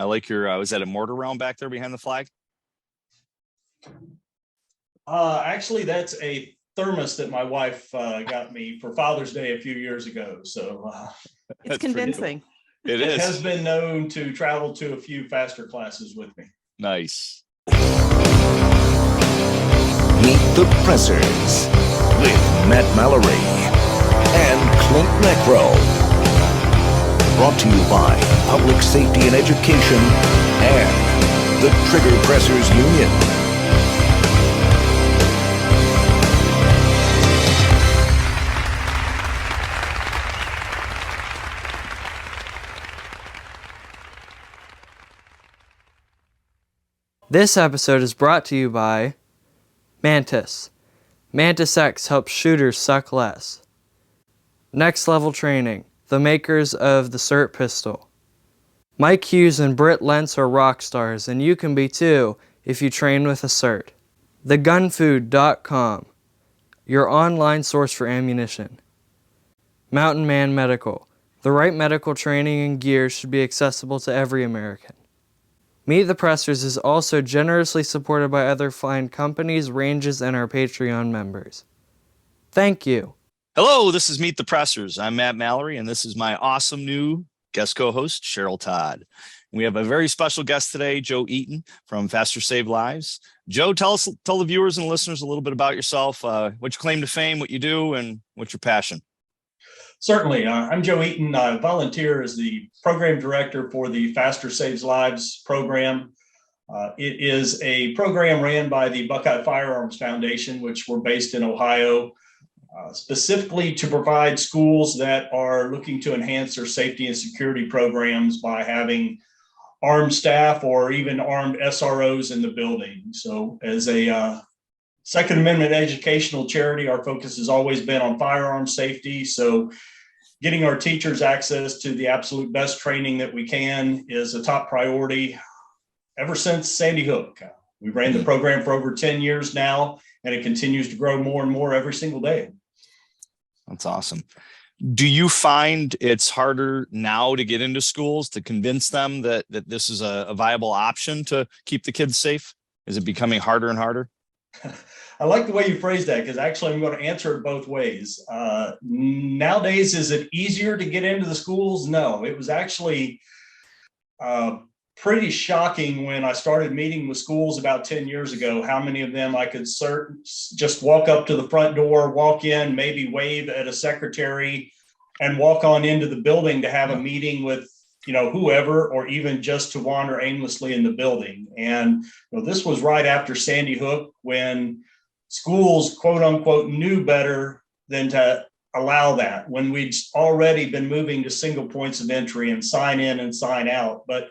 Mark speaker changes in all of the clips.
Speaker 1: I like your, was that a mortar round back there behind the flag?
Speaker 2: Actually, that's a thermos that my wife got me for Father's Day a few years ago. So
Speaker 3: it's convincing.
Speaker 1: It
Speaker 2: it
Speaker 1: is.
Speaker 2: has been known to travel to a few faster classes with me.
Speaker 1: Nice.
Speaker 4: Meet the Pressers with Matt Mallory and Klint Macro. Brought to you by Public Safety and Education and the Trigger Pressers Union.
Speaker 5: This episode is brought to you by Mantis. Mantis X helps shooters suck less. Next Level Training, the makers of the CERT pistol. Mike Hughes and Britt Lentz are rock stars, and you can be too if you train with a CERT. TheGunfood.com, your online source for ammunition. Mountain Man Medical, the right medical training and gear should be accessible to every American. Meet the Pressers is also generously supported by other fine companies, ranges, and our Patreon members. Thank you.
Speaker 1: Hello, this is Meet the Pressers. I'm Matt Mallory, and this is my awesome new guest co-host, Cheryl Todd. We have a very special guest today, Joe Eaton from Faster Save Lives. Joe, tell the viewers and listeners a little bit about yourself, what your claim to fame, what you do, and what's your passion.
Speaker 2: Certainly. I'm Joe Eaton. I volunteer as the program director for the Faster Saves Lives program. It is a program ran by the Buckeye Firearms Foundation, which we're based in Ohio, specifically to provide schools that are looking to enhance their safety and security programs by having armed staff or even armed SROs in the building. So as a Second Amendment educational charity, our focus has always been on firearm safety. So getting our teachers access to the absolute best training that we can is a top priority ever since Sandy Hook. We ran the program for over 10 years now, and it continues to grow more and more every single day.
Speaker 1: That's awesome. Do you find it's harder now to get into schools to convince them that this is a viable option to keep the kids safe? Is it becoming harder and harder?
Speaker 2: I like the way you phrased that, because actually I'm going to answer it both ways. Nowadays, is it easier to get into the schools? No, it was actually pretty shocking when I started meeting with schools about 10 years ago, how many of them I could just walk up to the front door, walk in, maybe wave at a secretary and walk on into the building to have a meeting with whoever, or even just to wander aimlessly in the building. And this was right after Sandy Hook, when schools, quote unquote, knew better than to allow that, when we'd already been moving to single points of entry and sign in and sign out. But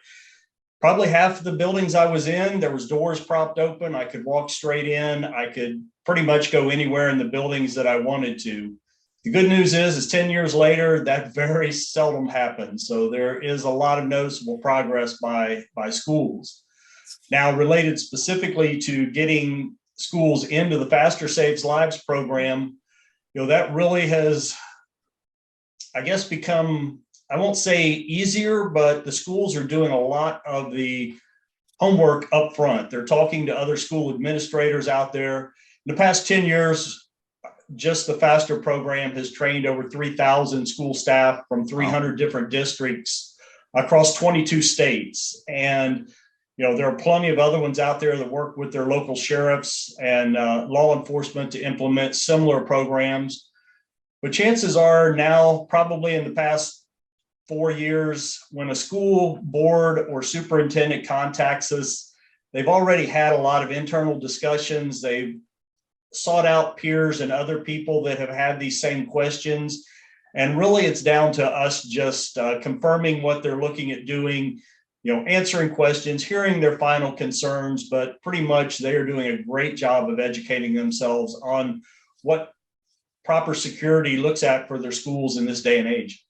Speaker 2: probably half of the buildings I was in, there was doors propped open. I could walk straight in. I could pretty much go anywhere in the buildings that I wanted to. The good news is 10 years later, that very seldom happens. So there is a lot of noticeable progress by schools. Now, related specifically to getting schools into the Faster Saves Lives program, that really has, I guess, become, I won't say easier, but the schools are doing a lot of the homework up front. They're talking to other school administrators out there. In the past 10 years, just the Faster program has trained over 3,000 school staff from 300 different districts across 22 states. And, there are plenty of other ones out there that work with their local sheriffs and law enforcement to implement similar programs. But chances are now, probably in the past 4 years, when a school board or superintendent contacts us, they've already had a lot of internal discussions. They've sought out peers and other people that have had these same questions. And really, it's down to us just confirming what they're looking at doing, answering questions, hearing their final concerns, but pretty much they are doing a great job of educating themselves on what proper security looks at for their schools in this day and age.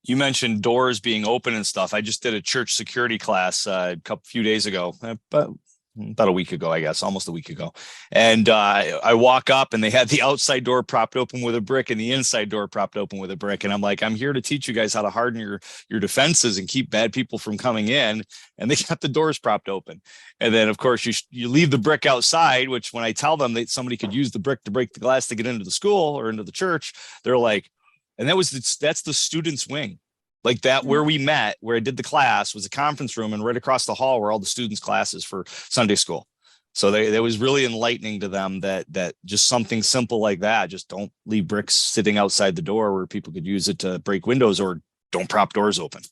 Speaker 1: You mentioned doors being open and stuff. I just did a church security class a few days ago, but about a week ago, I guess, almost a week ago. And I walk up and they had the outside door propped open with a brick and the inside door propped open with a brick. And I'm like, I'm here to teach you guys how to harden your defenses and keep bad people from coming in. And they got the doors propped open. And then, of course, you leave the brick outside, which when I tell them that somebody could use the brick to break the glass to get into the school or into the church, they're like, and that's the students' wing. Like that, where we met, where I did the class was a conference room, and right across the hall were all the students' classes for Sunday school. So that was really enlightening to them that just something simple like that, just don't leave bricks sitting outside the door where people could use it to break windows, or don't prop doors open.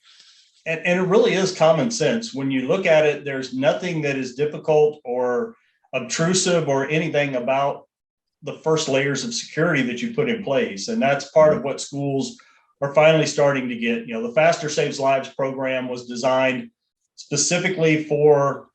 Speaker 2: And it really is common sense. When you look at it, there's nothing that is difficult or obtrusive or anything about the first layers of security that you put in place. And that's part of what schools are finally starting to get. You know, the Faster Saves Lives program was designed specifically for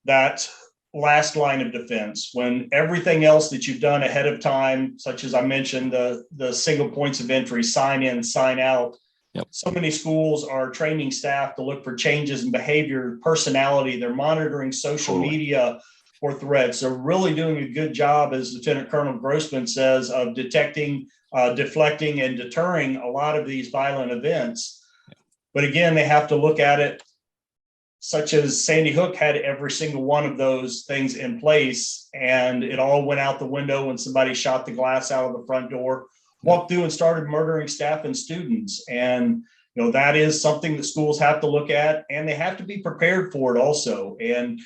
Speaker 2: that last line of defense, when everything else that you've done ahead of time, such as I mentioned, the single points of entry, sign in, sign out.
Speaker 1: Yep.
Speaker 2: So many schools are training staff to look for changes in behavior, personality. They're monitoring social media for threats. They're really doing a good job, as Lieutenant Colonel Grossman says, of detecting, deflecting, and deterring a lot of these violent events. But again, they have to look at it such as Sandy Hook had every single one of those things in place, and it all went out the window when somebody shot the glass out of the front door, walked through and started murdering staff and students. And you know, that is something that schools have to look at, and they have to be prepared for it also. And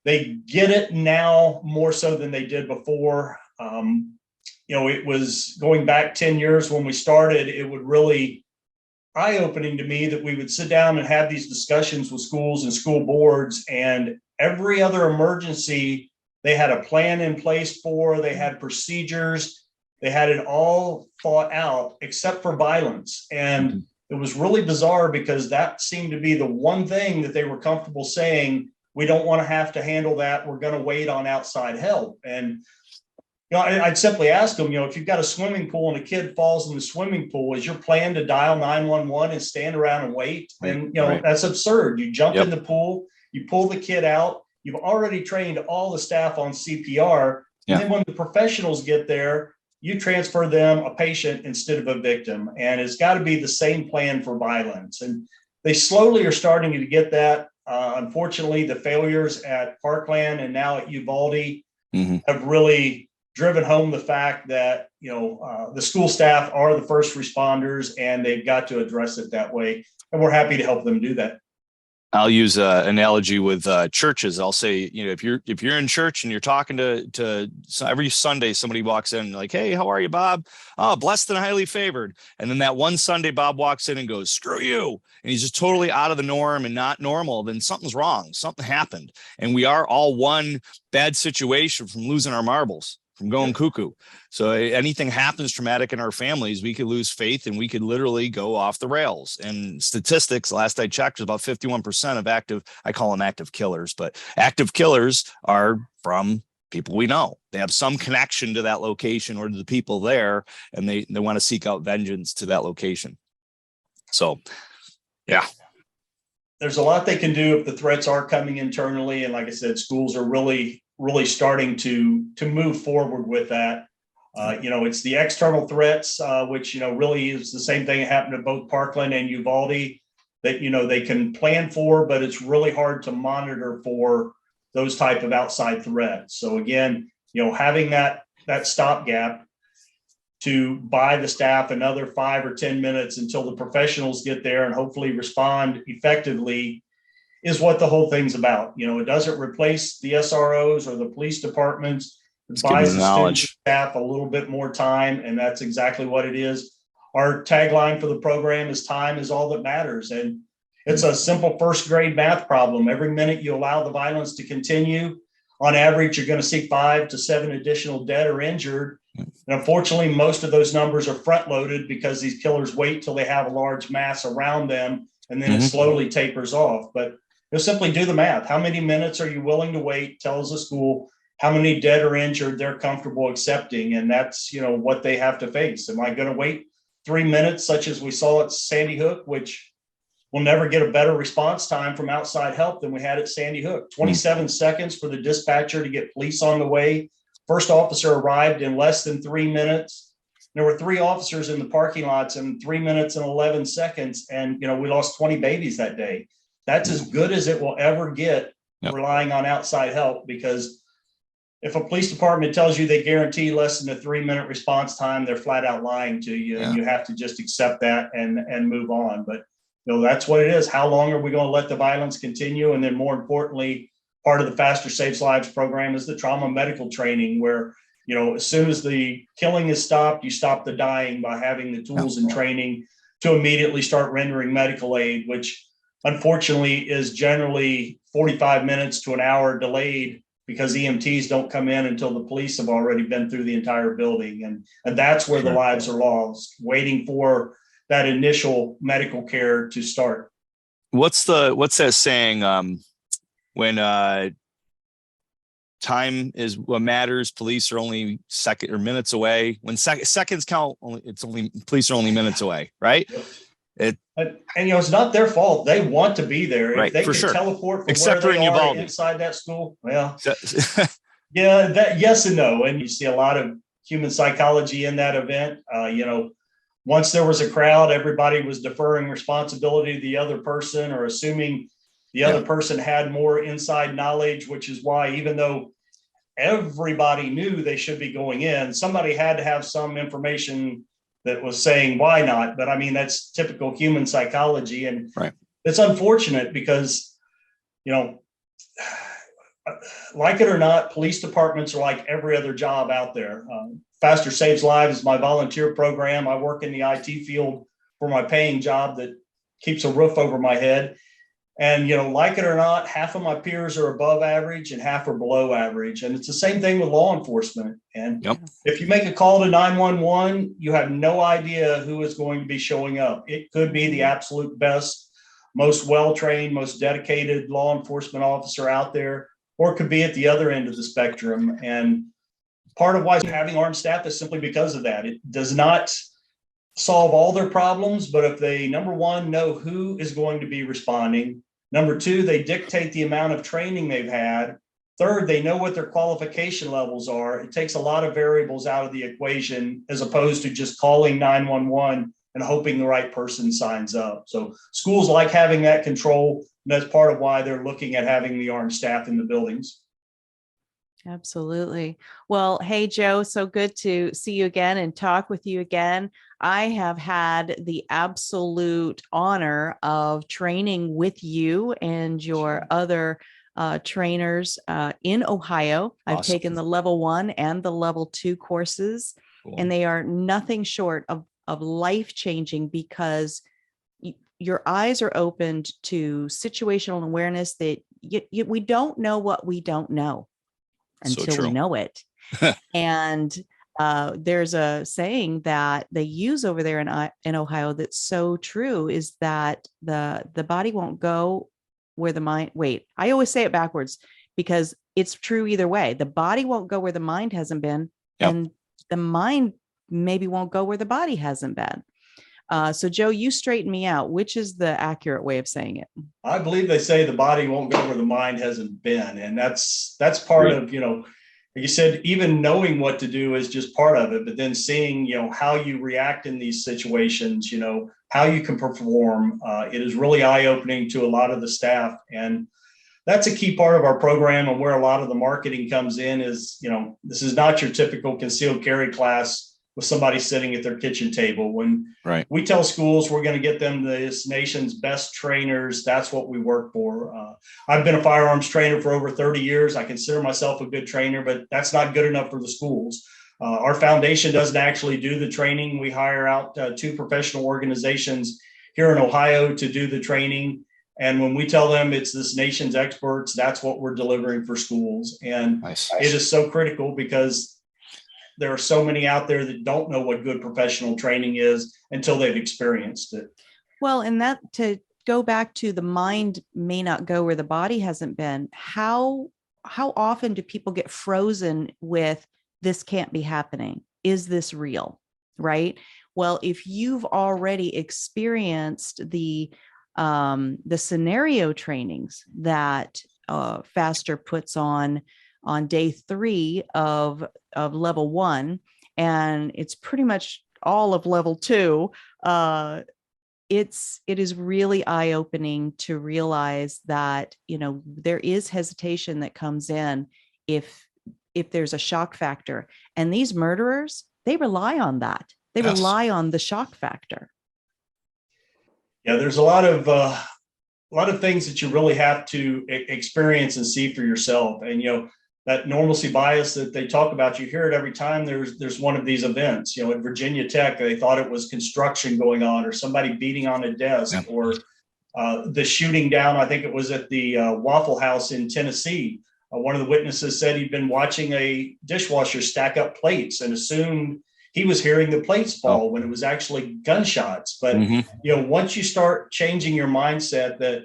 Speaker 2: they get it now more so than they did before. You know, it was going back 10 years when we started, it would really eye-opening to me that we would sit down and have these discussions with schools and school boards, and every other emergency they had a plan in place for, they had procedures, they had it all thought out except for violence. And it was really bizarre because that seemed to be the one thing that they were comfortable saying, we don't want to have to handle that, we're going to wait on outside help. And you know, I'd simply ask them, you know, if you've got a swimming pool and a kid falls in the swimming pool, is your plan to dial 911 and stand around and wait? And, you know, that's absurd. You jump in the pool, you pull the kid out, you've already trained all the staff on CPR. And then when the professionals get there, you transfer them a patient instead of a victim. And it's got to be the same plan for violence. And they slowly are starting to get that. Unfortunately, the failures at Parkland and now at Uvalde have really driven home the fact that, you know, the school staff are the first responders and they've got to address it that way. And we're happy to help them do that.
Speaker 1: I'll use an analogy with churches. I'll say, you know, if you're in church and you're talking to every Sunday, somebody walks in like, hey, how are you, Bob? Oh, blessed and highly favored. And then that one Sunday, Bob walks in and goes, screw you. And he's just totally out of the norm and not normal. Then something's wrong. Something happened. And we are all one bad situation from losing our marbles, from going cuckoo. So anything happens traumatic in our families, we could lose faith and we could literally go off the rails. And statistics, last I checked, was about 51% of active, I call them active killers, but active killers are from people we know. They have some connection to that location or to the people there, and they want to seek out vengeance to that location. So, yeah.
Speaker 2: There's a lot they can do if the threats are coming internally. And like I said, schools are really starting to move forward with that. You know, it's the external threats, which, you know, really is the same thing that happened at both Parkland and Uvalde that, you know, they can plan for, but it's really hard to monitor for those type of outside threats. So again, you know, having that stopgap to buy the staff another 5 or 10 minutes until the professionals get there and hopefully respond effectively is what the whole thing's about. You know, it doesn't replace the SROs or the police departments. It buys the student staff a little bit more time, and that's exactly what it is. Our tagline for the program is time is all that matters. And it's a simple first grade math problem. Every minute you allow the violence to continue, on average, you're going to see 5 to 7 additional dead or injured. And unfortunately, most of those numbers are front loaded because these killers wait till they have a large mass around them, and then it slowly tapers off. But you'll simply do the math. How many minutes are you willing to wait? Tells the school how many dead or injured they're comfortable accepting. And that's, you know, what they have to face. Am I going to wait 3 minutes, such as we saw at Sandy Hook, which we'll never get a better response time from outside help than we had at Sandy Hook. 27 seconds for the dispatcher to get police on the way. First officer arrived in less than 3 minutes. There were 3 officers in the parking lots in 3 minutes and 11 seconds. And, we lost 20 babies that day. That's as good as it will ever get, relying on outside help, because if a police department tells you they guarantee less than a 3-minute response time, they're flat out lying to you, and you have to just accept that and move on. But that's what it is. How long are we going to let the violence continue? And then, more importantly, part of the Faster Saves Lives program is the trauma medical training, where as soon as the killing is stopped, you stop the dying by having the tools and training to immediately start rendering medical aid, which unfortunately is generally 45 minutes to an hour delayed, because EMTs don't come in until the police have already been through the entire building. And that's where the lives are lost, waiting for that initial medical care to start.
Speaker 1: What's that saying? When time is what matters, police are only minutes away. When seconds count, police are only minutes away, right?
Speaker 2: And it's not their fault. They want to be there.
Speaker 1: Right,
Speaker 2: if they
Speaker 1: for
Speaker 2: can
Speaker 1: sure.
Speaker 2: teleport from
Speaker 1: Except
Speaker 2: where
Speaker 1: for
Speaker 2: they
Speaker 1: in
Speaker 2: are
Speaker 1: Uvalde.
Speaker 2: inside that school, yes and no. And you see a lot of human psychology in that event. Once there was a crowd, everybody was deferring responsibility to the other person, or assuming the other person had more inside knowledge, which is why, even though everybody knew they should be going in, somebody had to have some information that was saying why not. But I mean, that's typical human psychology. And it's unfortunate because, like it or not, police departments are like every other job out there. Faster Saves Lives is my volunteer program. I work in the IT field for my paying job that keeps a roof over my head. And, like it or not, half of my peers are above average and half are below average. And it's the same thing with law enforcement. And if you make a call to 911, you have no idea who is going to be showing up. It could be the absolute best, most well-trained, most dedicated law enforcement officer out there, or it could be at the other end of the spectrum. And part of why having armed staff is simply because of that. It does not solve all their problems, but if they, number one, know who is going to be responding, number two, they dictate the amount of training they've had, third, they know what their qualification levels are. It takes a lot of variables out of the equation, as opposed to just calling 911 and hoping the right person signs up. So schools like having that control, and that's part of why they're looking at having the armed staff in the buildings.
Speaker 3: Absolutely. Well, hey, Joe, so good to see you again and talk with you again. I have had the absolute honor of training with you and your other trainers in Ohio. I've taken the level 1 and the level 2 courses, and they are nothing short of life-changing, because your eyes are opened to situational awareness that we don't know what we don't know until we know it. And there's a saying that they use over there in Ohio that's so true, is that the body won't go where the mind, I always say it backwards because it's true either way. The body won't go where the mind hasn't been, and the mind maybe won't go where the body hasn't been. So Joe, you straighten me out. Which is the accurate way of saying it? I
Speaker 2: believe they say the body won't go where the mind hasn't been. And that's part of, like you said, even knowing what to do is just part of it, but then seeing, how you react in these situations, how you can perform, it is really eye-opening to a lot of the staff. And that's a key part of our program, and where a lot of the marketing comes in is, this is not your typical concealed carry class with somebody sitting at their kitchen table. When we tell schools we're going to get them this nation's best trainers, that's what we work for. I've been a firearms trainer for over 30 years. I consider myself a good trainer, but that's not good enough for the schools. Our foundation doesn't actually do the training. We hire out 2 professional organizations here in Ohio to do the training. And when we tell them it's this nation's experts, that's what we're delivering for schools. And it is so critical, because there are so many out there that don't know what good professional training is until they've experienced it.
Speaker 3: Well, and that, to go back to the mind may not go where the body hasn't been. How often do people get frozen with, this can't be happening? Is this real? Right? Well, if you've already experienced the the scenario trainings that Faster puts on day 3 of level 1, and it's pretty much all of level 2. It is really eye-opening to realize that, there is hesitation that comes in if there's a shock factor, and these murderers, they rely on that. They rely on the shock factor.
Speaker 2: Yeah, there's a lot of things that you really have to experience and see for yourself. And, that normalcy bias that they talk about, you hear it every time there's one of these events. At Virginia Tech, they thought it was construction going on, or somebody beating on a desk, or the shooting down, I think it was at the Waffle House in Tennessee. One of the witnesses said he'd been watching a dishwasher stack up plates and assumed he was hearing the plates fall when it was actually gunshots. But, once you start changing your mindset that,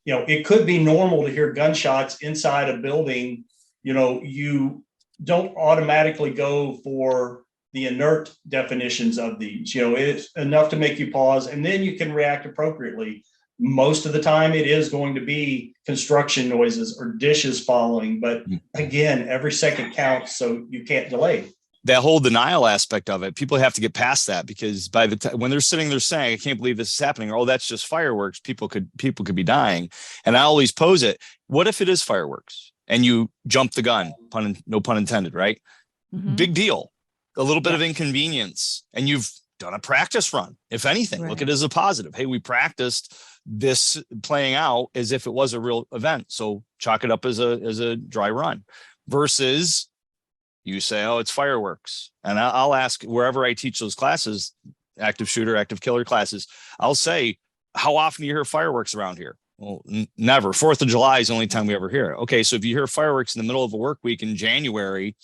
Speaker 2: it could be normal to hear gunshots inside a building, you don't automatically go for the inert definitions of these. It's enough to make you pause, and then you can react appropriately. Most of the time it is going to be construction noises or dishes falling, but again, every second counts, so you can't delay.
Speaker 1: That whole denial aspect of it, people have to get past that, because by the time when they're sitting there saying, I can't believe this is happening, or, oh, that's just fireworks, people could be dying. And I always pose it, what if it is fireworks and you jump the gun, no pun intended, right? Big deal. A little bit of inconvenience, and you've done a practice run. If anything, look at it as a positive. Hey, we practiced this playing out as if it was a real event. So chalk it up as a dry run, versus you say, oh, it's fireworks. And I'll ask, wherever I teach those classes, active shooter, active killer classes, I'll say, how often do you hear fireworks around here? Well, never. 4th of July is the only time we ever hear it. Okay, so if you hear fireworks in the middle of a work week in January,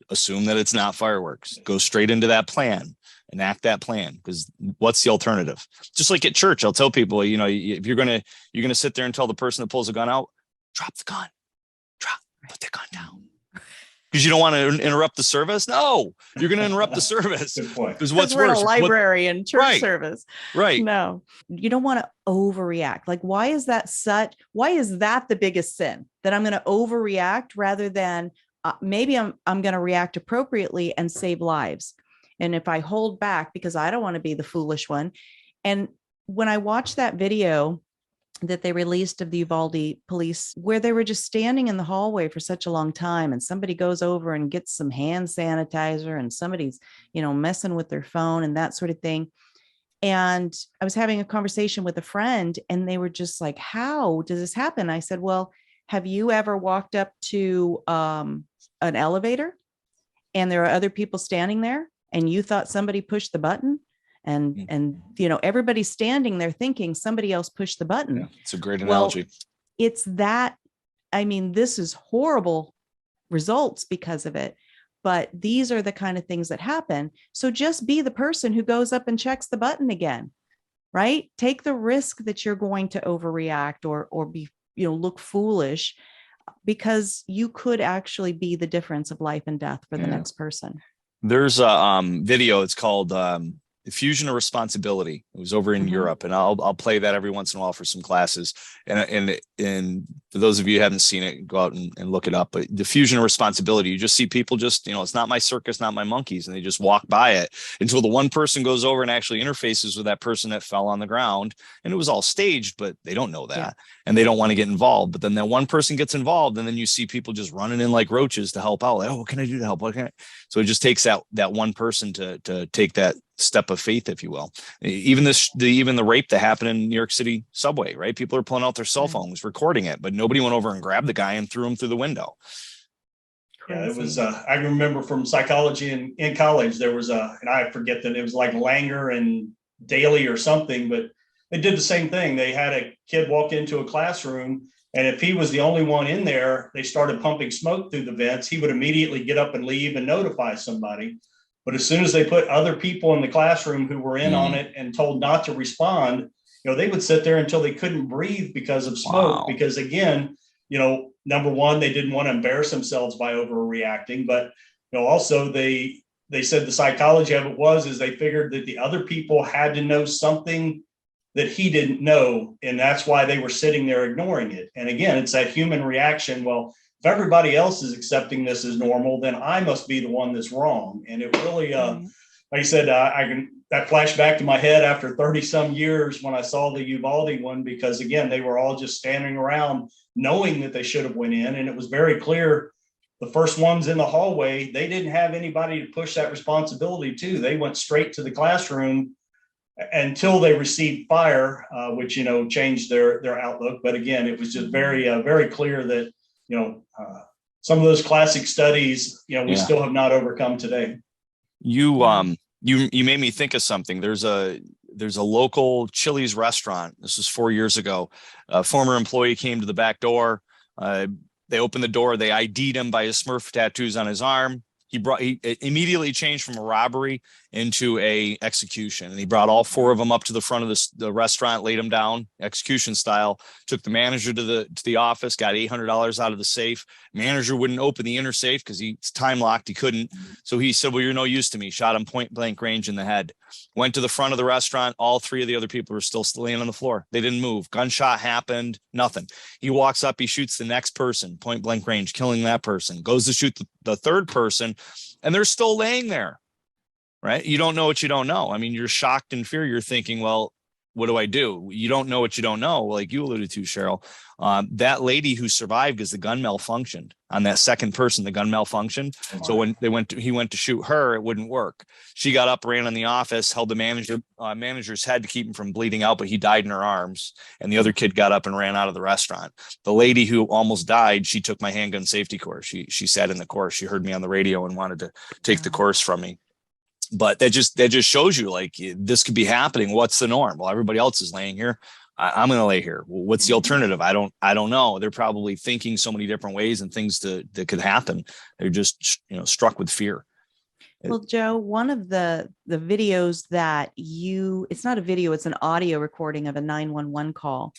Speaker 1: assume that it's not fireworks. Go straight into that plan, enact that plan, because what's the alternative? Just like at church, I'll tell people, if you're gonna sit there and tell the person that pulls the gun out, drop the gun, put the gun down. Because you don't want to interrupt the service? No, you're going to interrupt the service. Because what's
Speaker 3: we're
Speaker 1: worse?
Speaker 3: in a library and church service.
Speaker 1: Right.
Speaker 3: No, you don't want to overreact. Like, why is that the biggest sin, that I'm going to overreact rather than maybe I'm going to react appropriately and save lives? And if I hold back because I don't want to be the foolish one. And when I watched that video that they released of the Uvalde police, where they were just standing in the hallway for such a long time, and somebody goes over and gets some hand sanitizer, and somebody's, messing with their phone and that sort of thing. And I was having a conversation with a friend, and they were just like, how does this happen? I said, well, have you ever walked up to an elevator and there are other people standing there and you thought somebody pushed the button? And everybody's standing there thinking somebody else pushed the button.
Speaker 1: Yeah, it's a great analogy.
Speaker 3: Well, it's that, this is horrible results because of it, but these are the kind of things that happen. So just be the person who goes up and checks the button again, right? Take the risk that you're going to overreact or be, look foolish, because you could actually be the difference of life and death for the next person.
Speaker 1: There's a video. It's called Diffusion of Responsibility. It was over in Europe, and I'll play that every once in a while for some classes. And for those of you who haven't seen it, go out and look it up. But diffusion of responsibility, you just see people just, it's not my circus, not my monkeys, and they just walk by it until the one person goes over and actually interfaces with that person that fell on the ground. And it was all staged, but they don't know that, and they don't want to get involved. But then that one person gets involved, and then you see people just running in like roaches to help out. Like, oh, what can I do to help? What can I? So it just takes that one person to take that step of faith, if you will. Even the rape that happened in New York City subway, right? People are pulling out their cell phones, recording it, but nobody went over and grabbed the guy and threw him through the window.
Speaker 2: Yeah, it was, I remember from psychology in college, there was and I forget that it was like Langer and Daly or something, but they did the same thing. They had a kid walk into a classroom, and if he was the only one in there, they started pumping smoke through the vents. He would immediately get up and leave and notify somebody. But as soon as they put other people in the classroom who were in on it and told not to respond, they would sit there until they couldn't breathe because of smoke. Wow. Because again, number one, they didn't want to embarrass themselves by overreacting, but also they said the psychology of it is they figured that the other people had to know something that he didn't know. And that's why they were sitting there ignoring it. And again, it's that human reaction. Well, if everybody else is accepting this as normal, then I must be the one that's wrong. And it really, like I said, that flashed back to my head after 30 some years when I saw the Uvalde one, because again, they were all just standing around knowing that they should have went in. And it was very clear. The first ones in the hallway, they didn't have anybody to push that responsibility to. They went straight to the classroom until they received fire, which, changed their outlook. But again, it was just very, very clear that, some of those classic studies, we still have not overcome today.
Speaker 1: You made me think of something. There's a local Chili's restaurant. This was 4 years ago. A former employee came to the back door. They opened the door. They ID'd him by his Smurf tattoos on his arm. He immediately changed from a robbery into a execution. And he brought all four of them up to the front of the restaurant, laid them down execution style, took the manager to the office, got $800 out of the safe. Manager wouldn't open the inner safe because he's time locked. He couldn't. So he said, well, you're no use to me. Shot him point blank range in the head. Went to the front of the restaurant. All three of the other people were still laying on the floor. They didn't move. Gunshot happened. Nothing. He walks up. He shoots the next person, point blank range, killing that person. Goes to shoot the third person, and they're still laying there. Right? You don't know what you don't know. I mean, you're shocked and fear. You're thinking, well, what do I do? You don't know what you don't know. Like you alluded to, Cheryl, that lady who survived because the gun malfunctioned on that second person, the gun malfunctioned. Oh, so when he went to shoot her, it wouldn't work. She got up, ran in the office, held the manager's head to keep him from bleeding out, but he died in her arms. And the other kid got up and ran out of the restaurant. The lady who almost died, she took my handgun safety course. She sat in the course. She heard me on the radio and wanted to take the course from me. But that just shows you like this could be happening. What's the norm? Well, everybody else is laying here. I'm going to lay here. What's the alternative? I don't know. They're probably thinking so many different ways and things that could happen. They're just, struck with fear.
Speaker 3: Well, Joe, one of the videos that it's not a video, it's an audio recording of a 911 call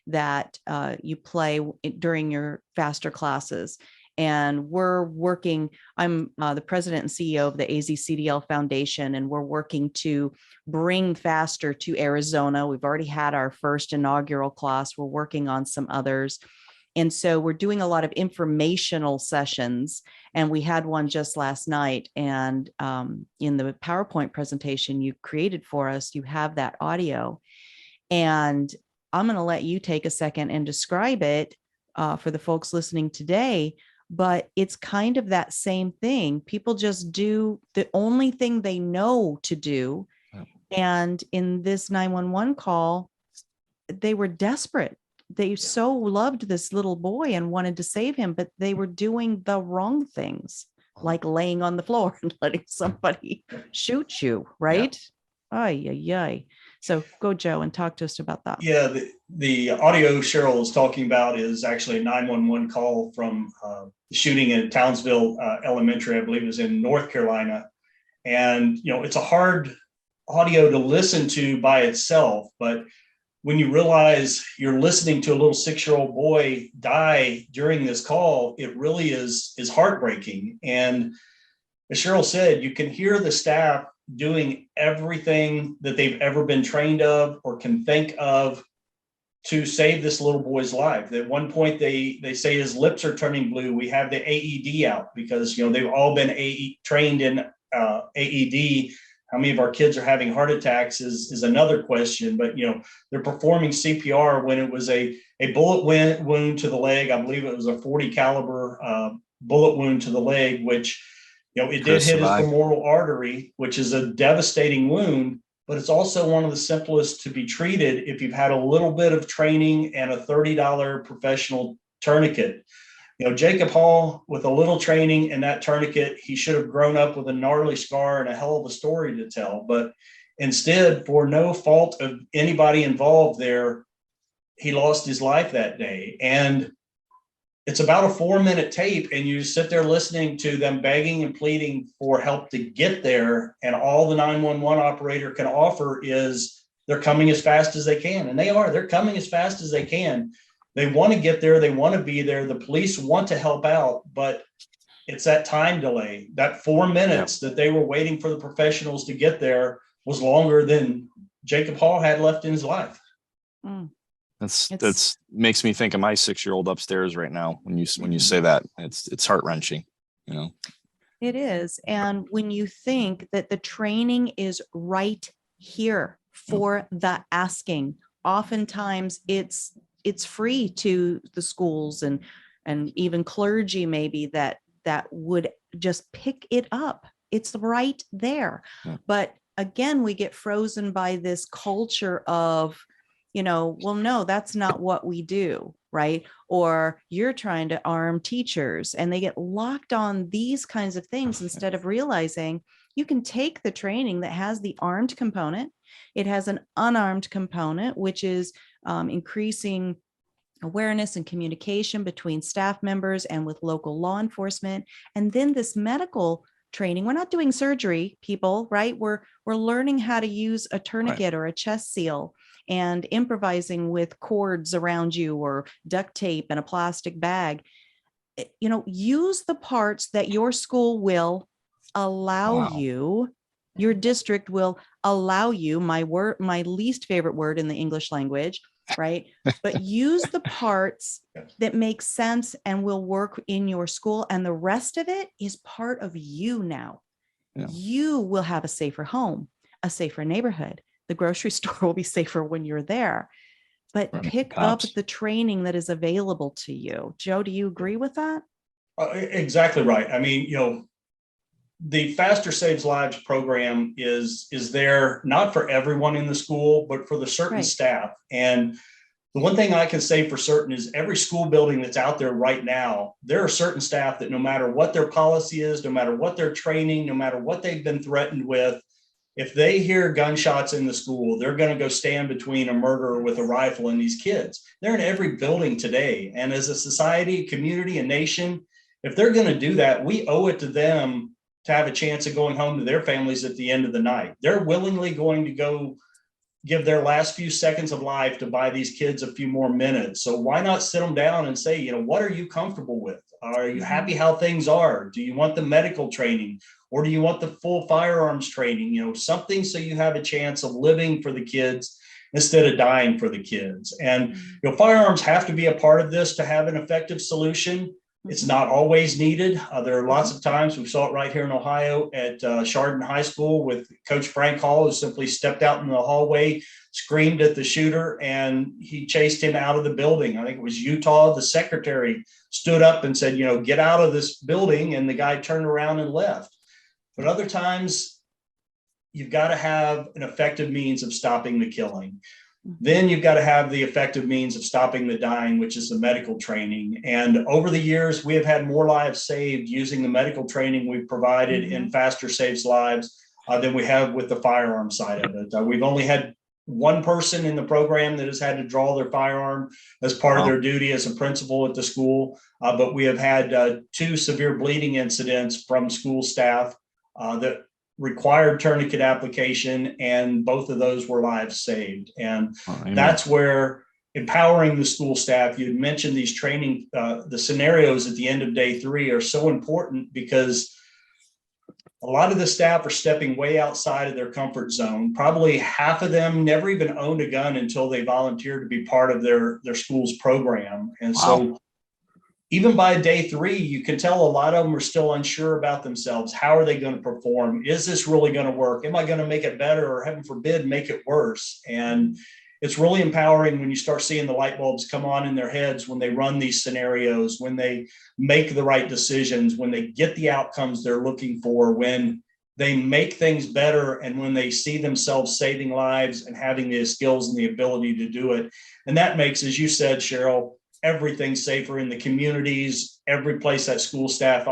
Speaker 3: that you play during your faster classes. And I'm the president and CEO of the AZCDL Foundation, and we're working to bring faster to Arizona. We've already had our first inaugural class. We're working on some others. And so we're doing a lot of informational sessions, and we had one just last night. And in the PowerPoint presentation you created for us, you have that audio. And I'm going to let you take a second and describe it for the folks listening today. But it's kind of that same thing. People just do the only thing they know to do. And in this 911 call, they were desperate. They so loved this little boy and wanted to save him, but they were doing the wrong things, like laying on the floor and letting somebody shoot you, right? Ay, ay, ay. So go, Joe, and talk to us about that.
Speaker 2: Yeah, the audio Cheryl is talking about is actually a 911 call from the shooting in Townsville Elementary, I believe it was in North Carolina. And, it's a hard audio to listen to by itself, but when you realize you're listening to a little 6-year-old boy die during this call, it really is heartbreaking. And as Cheryl said, you can hear the staff doing everything that they've ever been trained of or can think of to save this little boy's life. At one point, they say his lips are turning blue. We have the AED out because, they've all been trained in AED. How many of our kids are having heart attacks is another question, but, they're performing CPR when it was a bullet wound to the leg. I believe it was a 40 caliber bullet wound to the leg, which it did hit his femoral artery, which is a devastating wound, but it's also one of the simplest to be treated if you've had a little bit of training and a $30 professional tourniquet. Jacob Hall, with a little training and that tourniquet, he should have grown up with a gnarly scar and a hell of a story to tell. But instead, for no fault of anybody involved there, he lost his life that day. And it's about a 4-minute tape, and you sit there listening to them begging and pleading for help to get there. And all the 911 operator can offer is they're coming as fast as they can. And they're coming as fast as they can. They want to get there. They want to be there. The police want to help out, but it's that time delay. That 4 minutes that they were waiting for the professionals to get there was longer than Jacob Hall had left in his life.
Speaker 3: Mm.
Speaker 1: That's makes me think of my 6-year-old upstairs right now. When you say that, it's heart-wrenching, you know.
Speaker 3: It is. And when you think that the training is right here for the asking, oftentimes it's free to the schools and even clergy maybe that would just pick it up. It's right there.
Speaker 1: Yeah.
Speaker 3: But again, we get frozen by this culture of, well, no, that's not what we do, right? Or you're trying to arm teachers, and they get locked on these kinds of things instead of realizing you can take the training that has the armed component. It has an unarmed component, which is increasing awareness and communication between staff members and with local law enforcement. And then this medical training, we're not doing surgery, people, right? We're learning how to use a tourniquet or a chest seal, and improvising with cords around you or duct tape and a plastic bag. Use the parts that your school will allow you, your district will allow you, my least favorite word in the English language, right? But use the parts that make sense and will work in your school. And the rest of it is part of you now. Yeah. You will have a safer home, a safer neighborhood. The grocery store will be safer when you're there. But pick up the training that is available to you. Joe, do you agree with that?
Speaker 2: Exactly right. I mean, the Faster Saves Lives program is there not for everyone in the school, but for the certain staff. And the one thing I can say for certain is every school building that's out there right now, there are certain staff that no matter what their policy is, no matter what their training, no matter what they've been threatened with, if they hear gunshots in the school, they're going to go stand between a murderer with a rifle and these kids. They're in every building today. And as a society, community, and nation, if they're going to do that, we owe it to them to have a chance of going home to their families at the end of the night. They're willingly going to go give their last few seconds of life to buy these kids a few more minutes. So why not sit them down and say, what are you comfortable with? Are you happy how things are? Do you want the medical training, or do you want the full firearms training? Something so you have a chance of living for the kids instead of dying for the kids. And firearms have to be a part of this to have an effective solution. It's not always needed. There are lots of times, we saw it right here in Ohio at Chardon High School with Coach Frank Hall, who simply stepped out in the hallway, screamed at the shooter, and he chased him out of the building. I think it was Utah. The secretary stood up and said, get out of this building. And the guy turned around and left. But other times, you've got to have an effective means of stopping the killing. Then you've got to have the effective means of stopping the dying, which is the medical training. And over the years, we have had more lives saved using the medical training we've provided in Faster Saves Lives than we have with the firearm side of it. We've only had one person in the program that has had to draw their firearm as part of their duty as a principal at the school. But we have had 2 severe bleeding incidents from school staff that required tourniquet application, and both of those were lives saved. And that's where empowering the school staff, you had mentioned these training, the scenarios at the end of day 3 are so important, because a lot of the staff are stepping way outside of their comfort zone. Probably half of them never even owned a gun until they volunteered to be part of their school's program. And so even by day 3, you can tell a lot of them are still unsure about themselves. How are they going to perform? Is this really going to work? Am I going to make it better, or heaven forbid, make it worse? And it's really empowering when you start seeing the light bulbs come on in their heads when they run these scenarios, when they make the right decisions, when they get the outcomes they're looking for, when they make things better, and when they see themselves saving lives and having the skills and the ability to do it. And that makes, as you said, Cheryl, everything safer in the communities, every place that school staff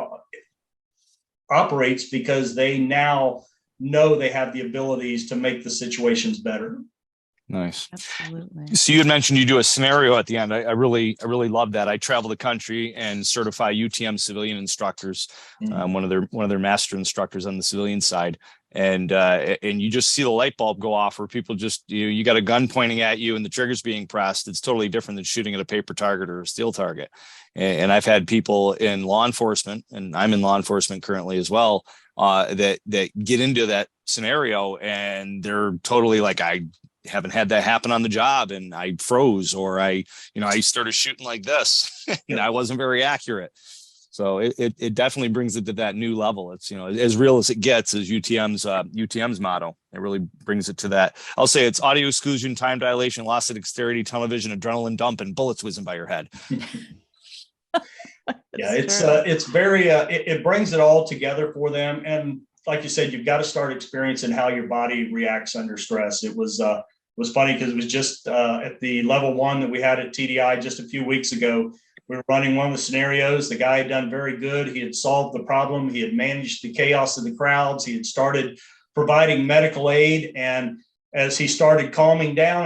Speaker 2: operates, because they now know they have the abilities to make the situations better.
Speaker 1: Nice.
Speaker 3: Absolutely.
Speaker 1: So you had mentioned you do a scenario at the end. I really love that. I travel the country and certify UTM civilian instructors. One of their master instructors on the civilian side. And you just see the light bulb go off, where people just, you got a gun pointing at you and the trigger's being pressed. It's totally different than shooting at a paper target or a steel target. And I've had people in law enforcement, and I'm in law enforcement currently as well, that get into that scenario, and they're totally like, haven't had that happen on the job, and I froze, or I started shooting like this and I wasn't very accurate. So it definitely brings it to that new level. It's, as real as it gets, is UTM's motto. It really brings it to that. I'll say it's audio exclusion, time dilation, loss of dexterity, tunnel vision, adrenaline dump, and bullets whizzing by your head.
Speaker 2: Yeah, it's very, it brings it all together for them. And like you said, you've got to start experiencing how your body reacts under stress. It was funny because it was just at the level 1 that we had at TDI just a few weeks ago. We were running one of the scenarios. The guy had done very good. He had solved the problem. He had managed the chaos of the crowds. He had started providing medical aid. And as he started calming down,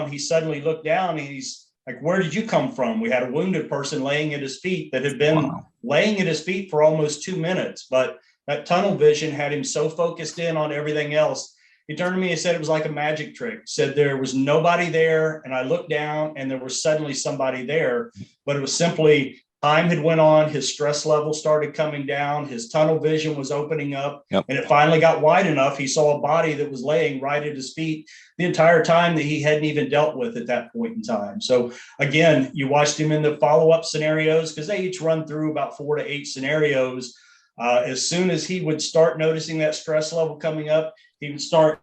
Speaker 2: he suddenly looked down and he's like, "Where did you come from?" We had a wounded person laying at his feet that had been laying at his feet for almost 2 minutes. But that tunnel vision had him so focused in on everything else. He turned to me and said it was like a magic trick. Said there was nobody there, and I looked down and there was suddenly somebody there, but it was simply time had went on, his stress level started coming down, his tunnel vision was opening up, and it finally got wide enough. He saw a body that was laying right at his feet the entire time that he hadn't even dealt with at that point in time. So again, you watched him in the follow-up scenarios, because they each run through about 4 to 8 scenarios. As soon as he would start noticing that stress level coming up, he would start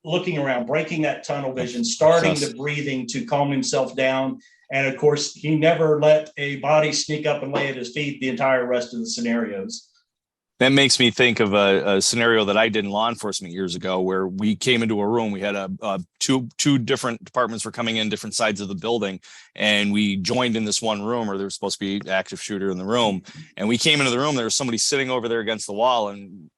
Speaker 2: looking around, breaking that tunnel vision, starting the breathing to calm himself down. And of course, he never let a body sneak up and lay at his feet the entire rest of the scenarios.
Speaker 1: That makes me think of a scenario that I did in law enforcement years ago, where we came into a room. We had two different departments were coming in different sides of the building, and we joined in this one room, or there was supposed to be an active shooter in the room. And we came into the room, there was somebody sitting over there against the wall, and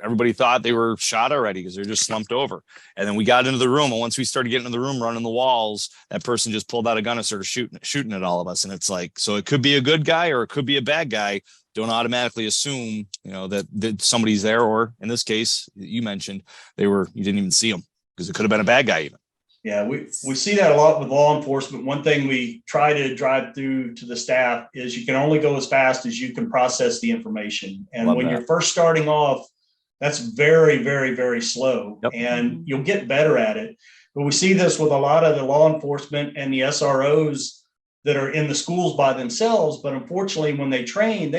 Speaker 1: everybody thought they were shot already because they're just slumped over. And then we got into the room, and once we started getting into the room, running the walls, that person just pulled out a gun and started shooting at all of us. And it's like, so it could be a good guy or it could be a bad guy. Don't automatically assume, that somebody's there, or in this case, you mentioned you didn't even see them, because it could have been a bad guy even.
Speaker 2: Yeah, we see that a lot with law enforcement. One thing we try to drive through to the staff is you can only go as fast as you can process the information. And when you're first starting off, that's very, very, very slow, and you'll get better at it. But we see this with a lot of the law enforcement and the SROs that are in the schools by themselves. But unfortunately, when they train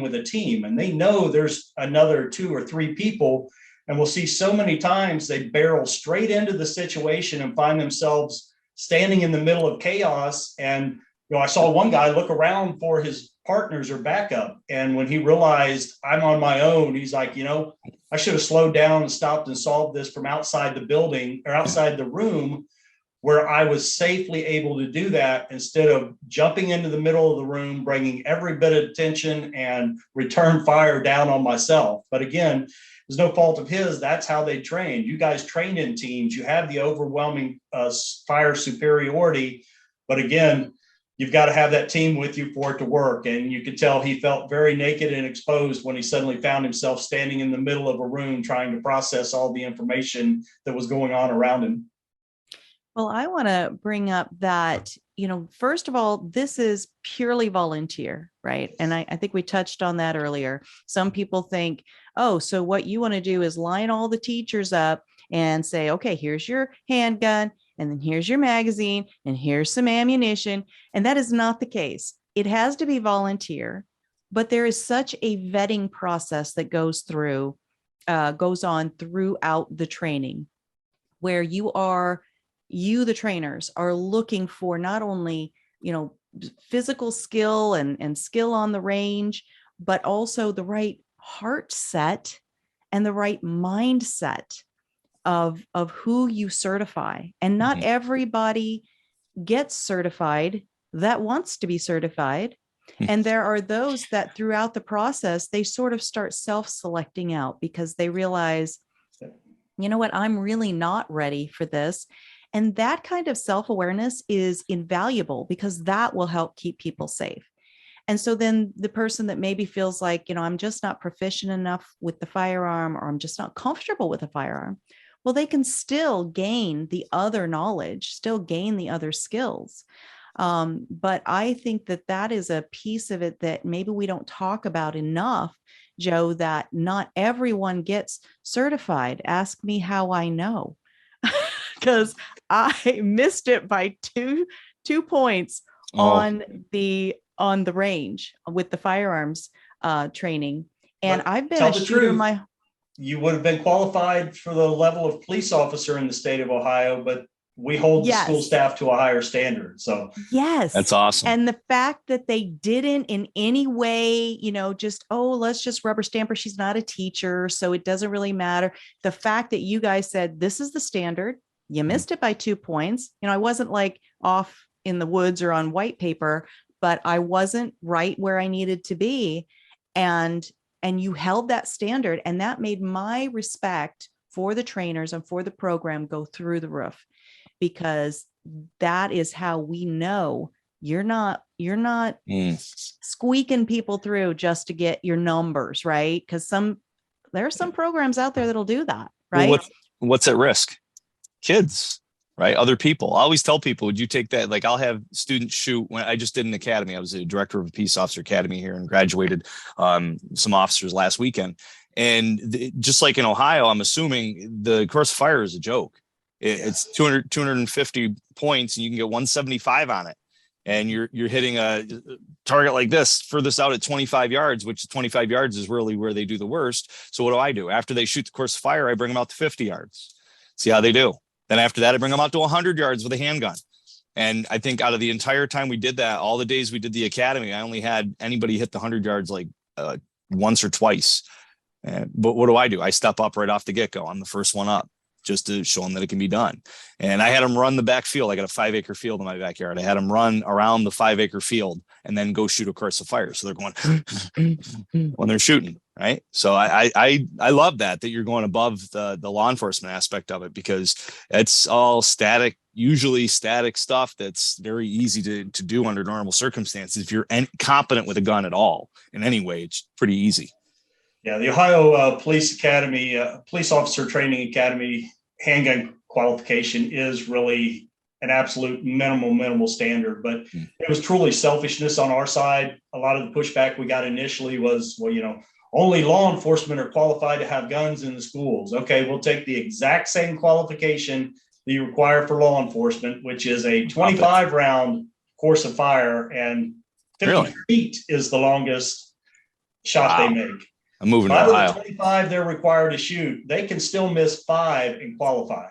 Speaker 2: with a team, and they know there's another 2 or 3 people. And we'll see so many times they barrel straight into the situation and find themselves standing in the middle of chaos. And, I saw one guy look around for his partners or backup. And when he realized I'm on my own, he's like, I should have slowed down and stopped and solved this from outside the building or outside the room, where I was safely able to do that, instead of jumping into the middle of the room, bringing every bit of attention and return fire down on myself. But again, there's no fault of his. That's how they train. You guys train in teams. You have the overwhelming fire superiority. But again, you've got to have that team with you for it to work. And you could tell he felt very naked and exposed when he suddenly found himself standing in the middle of a room trying to process all the information that was going on around him.
Speaker 3: Well, I want to bring up that, first of all, this is purely volunteer, right? And I think we touched on that earlier. Some people think, oh, so what you want to do is line all the teachers up and say, okay, here's your handgun, and then here's your magazine, and here's some ammunition. And that is not the case. It has to be volunteer, but there is such a vetting process that goes on throughout the training, where you, the trainers, are looking for not only, physical skill and skill on the range, but also the right heart set and the right mindset of who you certify. And not everybody gets certified that wants to be certified. And there are those that throughout the process, they sort of start self-selecting out because they realize, you know what, I'm really not ready for this. And that kind of self-awareness is invaluable, because that will help keep people safe. And so then the person that maybe feels like, I'm just not proficient enough with the firearm, or I'm just not comfortable with a firearm, well, they can still gain the other knowledge, still gain the other skills. But I think that is a piece of it that maybe we don't talk about enough, Joe, that not everyone gets certified. Ask me how I know. because I missed it by two points on the range with the firearms training. And
Speaker 2: But
Speaker 3: I've been
Speaker 2: tell
Speaker 3: a
Speaker 2: the
Speaker 3: shooter
Speaker 2: truth, you would have been qualified for the level of police officer in the state of Ohio, but we hold the school
Speaker 3: Yes.
Speaker 2: staff to a higher standard. So
Speaker 3: Yes.
Speaker 1: That's awesome.
Speaker 3: And the fact that they didn't in any way, just, oh, let's just rubber stamp her. She's not a teacher, so it doesn't really matter. The fact that you guys said, this is the standard, you missed it by 2 points. I wasn't like off in the woods or on white paper, but I wasn't right where I needed to be. And you held that standard, and that made my respect for the trainers and for the program go through the roof, because that is how we know you're not squeaking people through just to get your numbers, right? Because there are some programs out there that'll do that, right?
Speaker 1: Well, what's at risk? Kids, right? Other people. I always tell people, would you take that? Like, I'll have students shoot. When I just did an academy, I was a director of a peace officer academy here and graduated some officers last weekend. And just like in Ohio, I'm assuming the course of fire is a joke. It's 250 points and you can get 175 on it. And you're hitting a target like this furthest out at 25 yards, which 25 yards is really where they do the worst. So what do? After they shoot the course of fire, I bring them out to 50 yards. See how they do. Then after that, I bring them out to 100 yards with a handgun. And I think out of the entire time we did that, all the days we did the academy, I only had anybody hit the 100 yards like once or twice. But what do? I step up right off the get-go. I'm the first one up, just to show them that it can be done. And I had them run the back field. I got a 5-acre field in my backyard. I had them run around the 5-acre field and then go shoot a course of fire. So they're going when they're shooting, right? So I love that you're going above the law enforcement aspect of it, because it's all static, usually static stuff that's very easy to do under normal circumstances. If you're competent with a gun at all in any way, it's pretty easy.
Speaker 2: Yeah, the Ohio Police Academy, Police Officer Training Academy handgun qualification is really an absolute minimal standard, but it was truly selfishness on our side. A lot of the pushback we got initially was, well, only law enforcement are qualified to have guns in the schools. Okay, we'll take the exact same qualification that you require for law enforcement, which is a 25 round course of fire, and 50 feet is the longest shot they make.
Speaker 1: I'm moving to
Speaker 2: Out of
Speaker 1: Ohio.
Speaker 2: the 25 they're required to shoot, they can still miss 5 and qualify.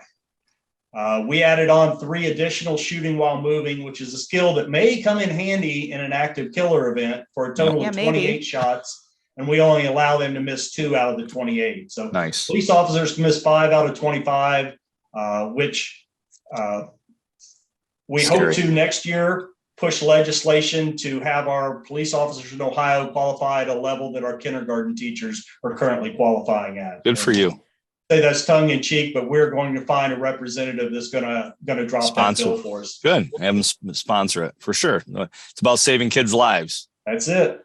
Speaker 2: We added on 3 additional shooting while moving, which is a skill that may come in handy in an active killer event, for a total of 28 shots. And we only allow them to miss 2 out of the 28. So
Speaker 1: nice.
Speaker 2: Police officers can miss 5 out of 25, which we hope to next year push legislation to have our police officers in Ohio qualify at a level that our kindergarten teachers are currently qualifying at.
Speaker 1: Good for you.
Speaker 2: Say that's tongue in cheek, but we're going to find a representative that's going to drop that bill for us.
Speaker 1: Good. Have them sponsor it for sure. It's about saving kids' lives.
Speaker 2: That's it.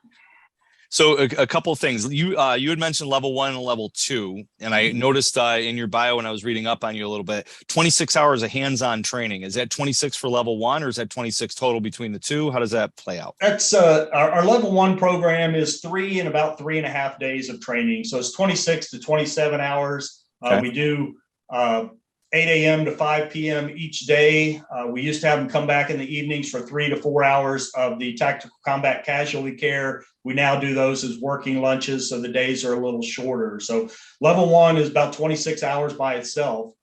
Speaker 1: So a couple of things. You had mentioned level 1 and level 2, and I noticed in your bio when I was reading up on you a little bit, 26 hours of hands-on training. Is that 26 for level 1, or is that 26 total between the two? How does that play out?
Speaker 2: That's our level 1 program is 3 and about 3.5 days of training. So it's 26 to 27 hours.
Speaker 1: Okay.
Speaker 2: We do 8 a.m. to 5 p.m. each day. We used to have them come back in the evenings for 3 to 4 hours of the tactical combat casualty care. We now do those as working lunches, so the days are a little shorter. So level 1 is about 26 hours by itself.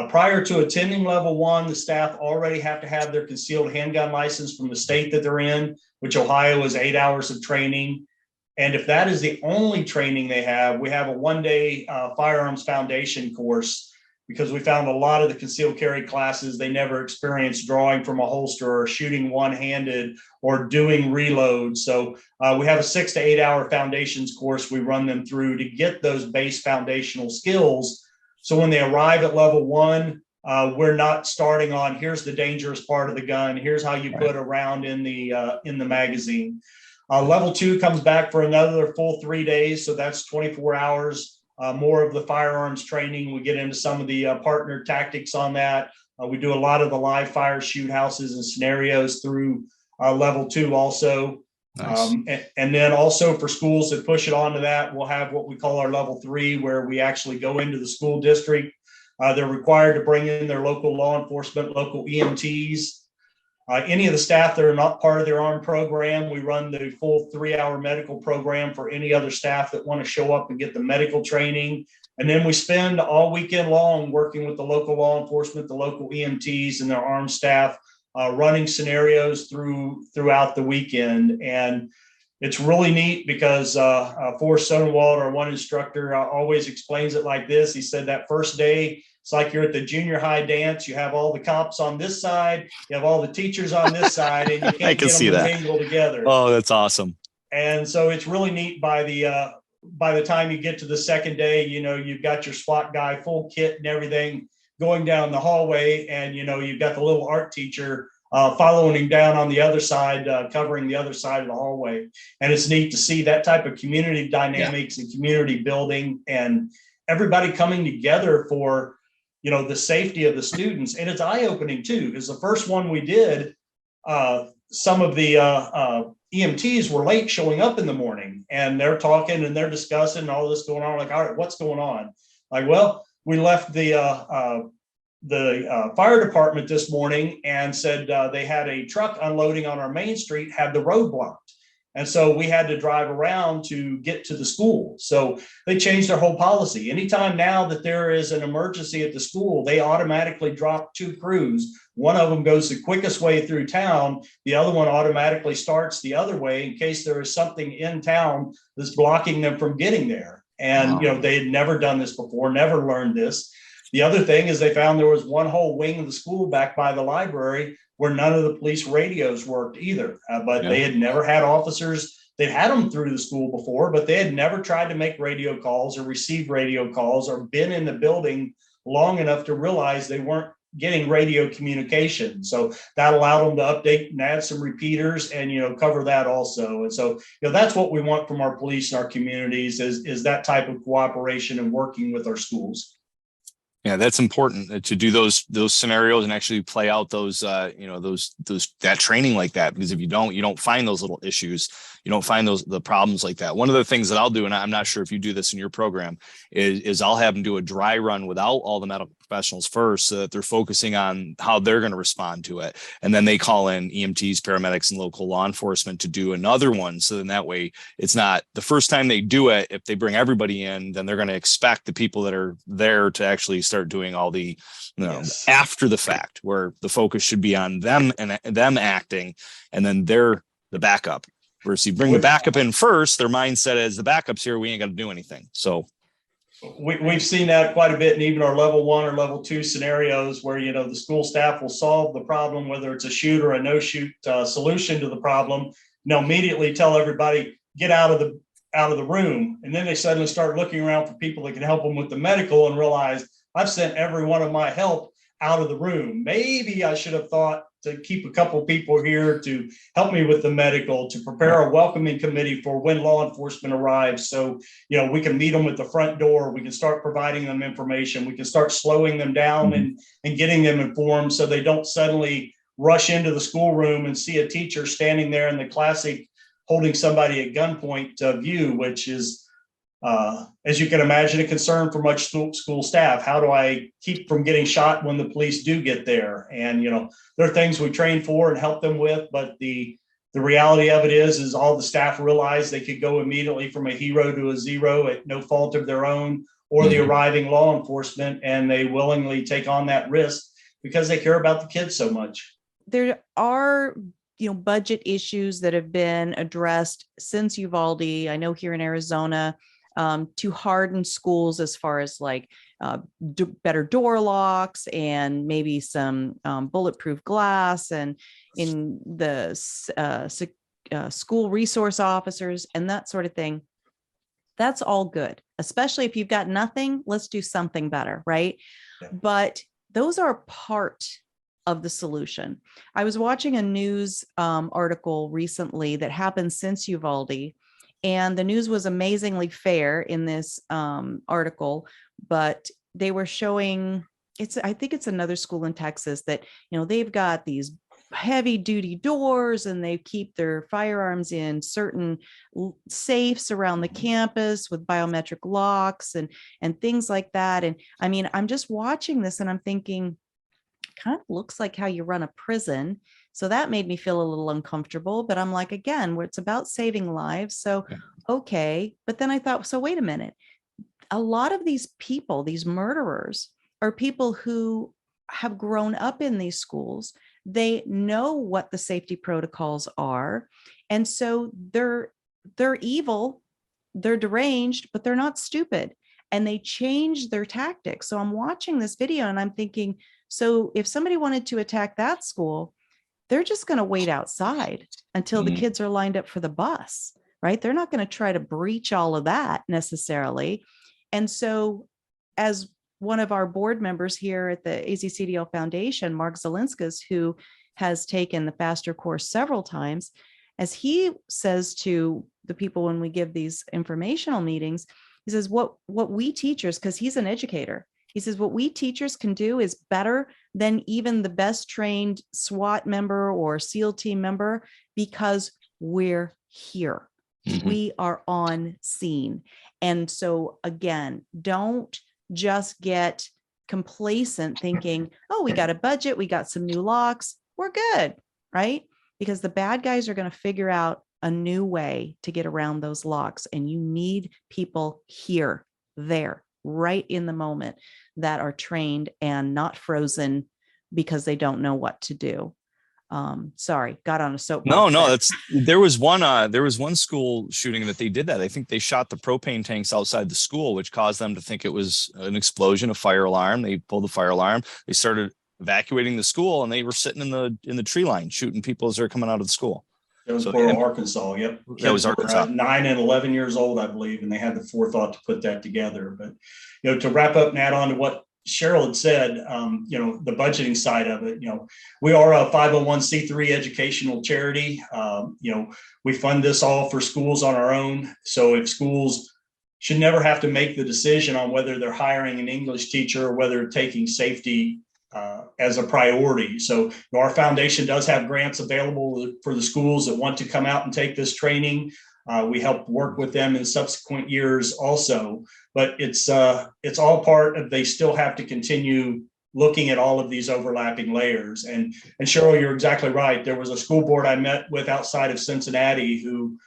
Speaker 2: Prior to attending level 1, the staff already have to have their concealed handgun license from the state that they're in, which Ohio is 8 hours of training. And if that is the only training they have, we have a 1-day firearms foundation course, because we found a lot of the concealed carry classes, they never experienced drawing from a holster or shooting one-handed or doing reloads. So we have a 6 to 8 hour foundations course we run them through to get those base foundational skills. So when they arrive at level 1, we're not starting on, here's the dangerous part of the gun, here's how you put a round in the magazine. Level 2 comes back for another full 3 days. So that's 24 hours. More of the firearms training. We get into some of the partner tactics on that. We do a lot of the live fire shoot houses and scenarios through level 2 also.
Speaker 1: Nice.
Speaker 2: And then also for schools that push it onto that, we'll have what we call our level 3, where we actually go into the school district, They're required to bring in their local law enforcement, local EMTs. Any of the staff that are not part of their armed program, we run the full 3-hour medical program for any other staff that want to show up and get the medical training. And then we spend all weekend long working with the local law enforcement, the local EMTs and their armed staff, running scenarios throughout the weekend. And it's really neat because Forrest Stonewald, our one instructor, always explains it like this. He said that first day, it's like you're at the junior high dance. You have all the cops on this side, you have all the teachers on this side, and you can't get them to mingle together.
Speaker 1: Oh, that's awesome.
Speaker 2: And so it's really neat by the time you get to the second day, you've got your SWAT guy, full kit and everything, going down the hallway, and you've got the little art teacher following him down on the other side, covering the other side of the hallway. And it's neat to see that type of community dynamics and community building and everybody coming together for the safety of the students. And it's eye-opening too, because the first one we did, some of the EMTs were late showing up in the morning, and they're talking and they're discussing all this going on. Like, all right, what's going on? Like, well, we left the fire department this morning and said they had a truck unloading on our main street, had the road blocked. And so we had to drive around to get to the school. So they changed their whole policy. Anytime now that there is an emergency at the school, they automatically drop 2 crews. One of them goes the quickest way through town. The other one automatically starts the other way in case there is something in town that's blocking them from getting there. And, they had never done this before, never learned this. The other thing is they found there was one whole wing of the school back by the library where none of the police radios worked either, but they had never had officers. They'd had them through the school before, but they had never tried to make radio calls or receive radio calls or been in the building long enough to realize they weren't getting radio communication. So that allowed them to update and add some repeaters and, cover that also. And so, that's what we want from our police and our communities is that type of cooperation and working with our schools.
Speaker 1: Yeah, that's important to do those scenarios and actually play out those that training like that, because if you don't find those little issues, you don't find the problems like that. One of the things that I'll do, and I'm not sure if you do this in your program, is I'll have them do a dry run without all the medical professionals first, so that they're focusing on how they're going to respond to it, and then they call in EMTs, paramedics, and local law enforcement to do another one. So then that way, it's not the first time they do it. If they bring everybody in, then they're going to expect the people that are there to actually start doing all the after the fact, where the focus should be on them and them acting, and then they're the backup. Versus you bring the backup in first, their mindset is the backup's here, we ain't got to do anything. So
Speaker 2: we've seen that quite a bit in even our level 1 or level 2 scenarios where, the school staff will solve the problem, whether it's a shoot or a no shoot solution to the problem. They'll immediately tell everybody, get out of the room. And then they suddenly start looking around for people that can help them with the medical and realize, I've sent every one of my help out of the room. Maybe I should have thought to keep a couple of people here to help me with the medical, to prepare a welcoming committee for when law enforcement arrives. So, we can meet them at the front door. We can start providing them information. We can start slowing them down and getting them informed so they don't suddenly rush into the schoolroom and see a teacher standing there in the classic holding somebody at gunpoint view, which is, as you can imagine, a concern for much school staff. How do I keep from getting shot when the police do get there? And, there are things we train for and help them with, but the reality of it is all the staff realize they could go immediately from a hero to a zero at no fault of their own or the arriving law enforcement, and they willingly take on that risk because they care about the kids so much.
Speaker 3: There are budget issues that have been addressed since Uvalde. I know here in Arizona, to harden schools as far as like better door locks and maybe some bulletproof glass, and in the school resource officers and that sort of thing. That's all good, especially if you've got nothing. Let's do something better, right? Yeah. But those are part of the solution. I was watching a news article recently that happened since Uvalde. And the news was amazingly fair in this article, but they were showing I think it's another school in Texas that, they've got these heavy duty doors, and they keep their firearms in certain safes around the campus with biometric locks and things like that. And I mean, I'm just watching this and I'm thinking, kind of looks like how you run a prison. So that made me feel a little uncomfortable, but I'm like, again, where it's about saving lives. So, okay. But then I thought, so wait a minute. A lot of these people, these murderers, are people who have grown up in these schools. They know what the safety protocols are. And so they're evil, they're deranged, but they're not stupid. And they change their tactics. So I'm watching this video and I'm thinking, so if somebody wanted to attack that school, they're just going to wait outside until the kids are lined up for the bus, right? They're not going to try to breach all of that necessarily. And so as one of our board members here at the AZCDL Foundation, Mark Zelinskas, who has taken the FASTER course several times, as he says to the people when we give these informational meetings, he says, what we teachers, because he's an educator, he says, what we teachers can do is better than even the best trained SWAT member or SEAL team member, because we're here. We are on scene. And so again, don't just get complacent thinking, oh, we got a budget, we got some new locks, we're good, right? Because the bad guys are going to figure out a new way to get around those locks. And you need people here, there, right in the moment, that are trained and not frozen because they don't know what to do. Sorry, got on a soapbox.
Speaker 1: No, there was one school shooting that they did that. I think they shot the propane tanks outside the school, which caused them to think it was an explosion, a fire alarm. They pulled the fire alarm. They started evacuating the school, and they were sitting in the tree line shooting people as they're coming out of the school.
Speaker 2: It was Arkansas. Yep.
Speaker 1: That was Arkansas.
Speaker 2: 9 and 11 years old, I believe, and they had the forethought to put that together. But, to wrap up and add on to what Cheryl had said, the budgeting side of it, we are a 501c3 educational charity. We fund this all for schools on our own. So if schools should never have to make the decision on whether they're hiring an English teacher or whether taking safety as a priority. So our foundation does have grants available for the schools that want to come out and take this training. We help work with them in subsequent years also, but it's all part of, they still have to continue looking at all of these overlapping layers. And Cheryl, you're exactly right. There was a school board I met with outside of Cincinnati who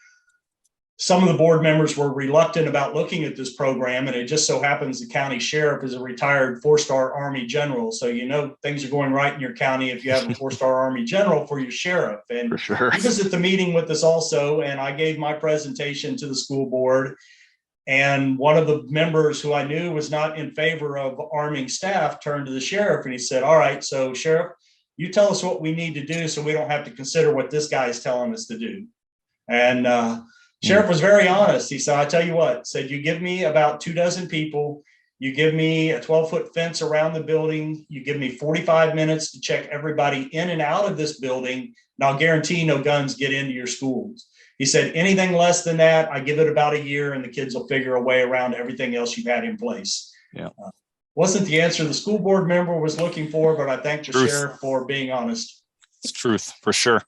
Speaker 2: some of the board members were reluctant about looking at this program. And it just so happens the county sheriff is a retired 4-star Army general. So, things are going right in your county if you have a 4-star Army general for your sheriff. And
Speaker 1: for sure,
Speaker 2: he was at the meeting with us also. And I gave my presentation to the school board. And one of the members who I knew was not in favor of arming staff turned to the sheriff and he said, all right, so Sheriff, you tell us what we need to do so we don't have to consider what this guy is telling us to do. And Sheriff was very honest. He said, I tell you what, said, you give me about 24 people, you give me a 12-foot fence around the building, you give me 45 minutes to check everybody in and out of this building, and I'll guarantee no guns get into your schools. He said, anything less than that, I give it about a year and the kids will figure a way around everything else you've had in place.
Speaker 1: Yeah.
Speaker 2: Wasn't the answer the school board member was looking for, but I thank the sheriff for being honest.
Speaker 1: It's truth for sure.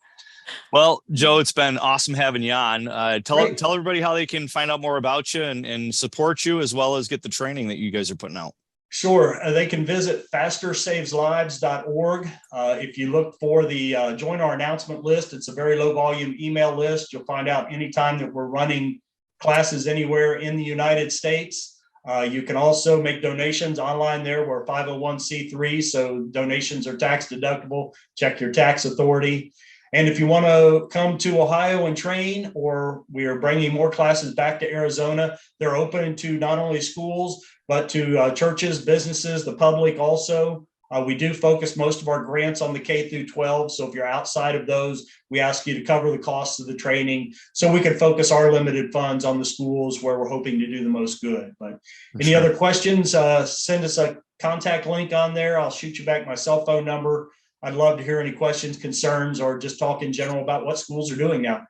Speaker 1: Well, Joe, it's been awesome having you on. Tell everybody how they can find out more about you and support you, as well as get the training that you guys are putting out.
Speaker 2: Sure. They can visit fastersaveslives.org. If you look for the join our announcement list, it's a very low volume email list. You'll find out anytime that we're running classes anywhere in the United States. You can also make donations online there. We're 501c3, so donations are tax deductible. Check your tax authority. And if you want to come to Ohio and train, or we are bringing more classes back to Arizona, they're open to not only schools, but to churches, businesses, the public also. We do focus most of our grants on the K through 12. So if you're outside of those, we ask you to cover the costs of the training so we can focus our limited funds on the schools where we're hoping to do the most good. But any other questions, send us a contact link on there. I'll shoot you back my cell phone number. I'd love to hear any questions, concerns, or just talk in general about what schools are doing now.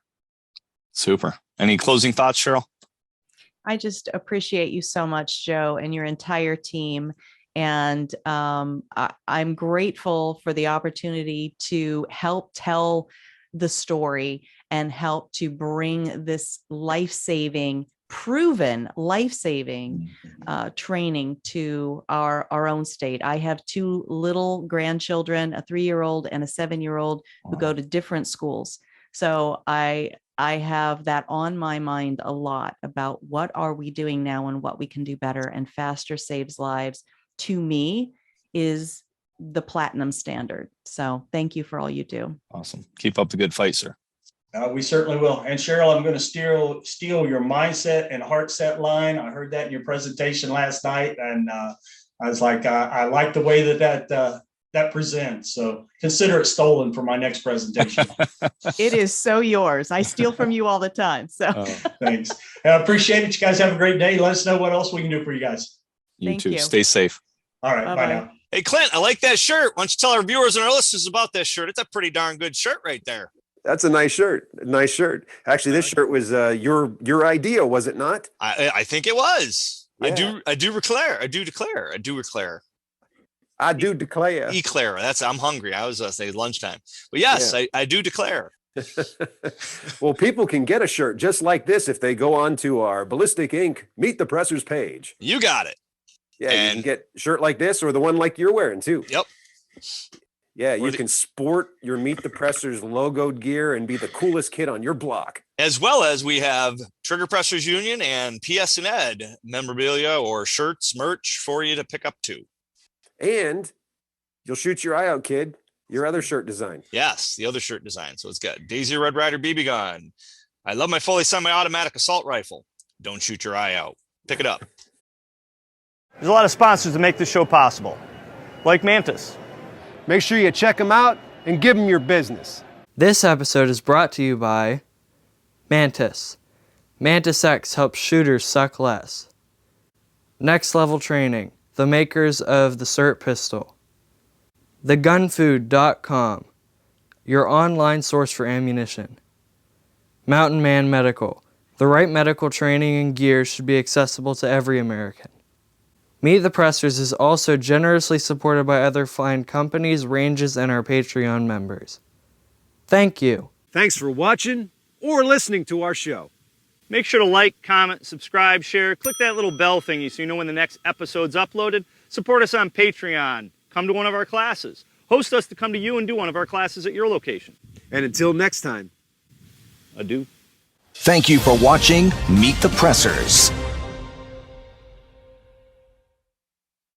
Speaker 1: Super. Any closing thoughts, Cheryl?
Speaker 3: I just appreciate you so much, Joe, and your entire team. And I'm grateful for the opportunity to help tell the story and help to bring this life-saving, proven life-saving training to our own state. I have 2 little grandchildren, a 3-year-old and a 7-year-old, who go to different schools. So I have that on my mind a lot about what are we doing now and what we can do better. And faster saves lives, to me, is the platinum standard. So thank you for all you do.
Speaker 1: Awesome. Keep up the good fight, sir.
Speaker 2: We certainly will. And Cheryl, I'm going to steal your mindset and heart set line. I heard that in your presentation last night, and I was like, I like the way that presents. So consider it stolen for my next presentation.
Speaker 3: It is so yours. I steal from you all the time. So
Speaker 2: thanks. I appreciate it. You guys have a great day. Let us know what else we can do for you guys.
Speaker 1: You too. Stay safe.
Speaker 2: All right.
Speaker 3: Bye-bye.
Speaker 2: Bye now.
Speaker 1: Hey, Klint, I like that shirt. Why don't you tell our viewers and our listeners about that shirt? It's a pretty darn good shirt right there.
Speaker 6: That's a nice shirt. Nice shirt. Actually, this shirt was your idea, was it not?
Speaker 1: I think it was.
Speaker 6: Yeah.
Speaker 1: I do declare. Eclair. I'm hungry. I was say lunchtime. But yes, yeah. I do declare.
Speaker 6: Well, people can get a shirt just like this if they go on to our Ballistic Inc. Meet the Pressers page.
Speaker 1: You got it.
Speaker 6: Yeah, and you can get a shirt like this or the one like you're wearing too.
Speaker 1: Yep.
Speaker 6: Yeah, you can sport your Meet the Pressers logoed gear and be the coolest kid on your block.
Speaker 1: As well as we have Trigger Pressers Union and PS&Ed memorabilia or shirts, merch for you to pick up too.
Speaker 6: And you'll shoot your eye out, kid. Your other shirt design.
Speaker 1: Yes, the other shirt design. So it's got Daisy Red Ryder BB gun. I love my fully semi-automatic assault rifle. Don't shoot your eye out. Pick it up.
Speaker 7: There's a lot of sponsors to make this show possible, like Mantis.
Speaker 6: Make sure you check them out and give them your business.
Speaker 5: This episode is brought to you by Mantis. Mantis X helps shooters suck less. Next Level Training, the makers of the SIRT pistol. TheGunFood.com, your online source for ammunition. Mountain Man Medical, the right medical training and gear should be accessible to every American. Meet the Pressers is also generously supported by other fine companies, ranges, and our Patreon members. Thank you.
Speaker 8: Thanks for watching or listening to our show.
Speaker 7: Make sure to like, comment, subscribe, share, click that little bell thingy so you know when the next episode's uploaded. Support us on Patreon. Come to one of our classes. Host us to come to you and do one of our classes at your location.
Speaker 8: And until next time,
Speaker 7: adieu.
Speaker 4: Thank you for watching Meet the Pressers.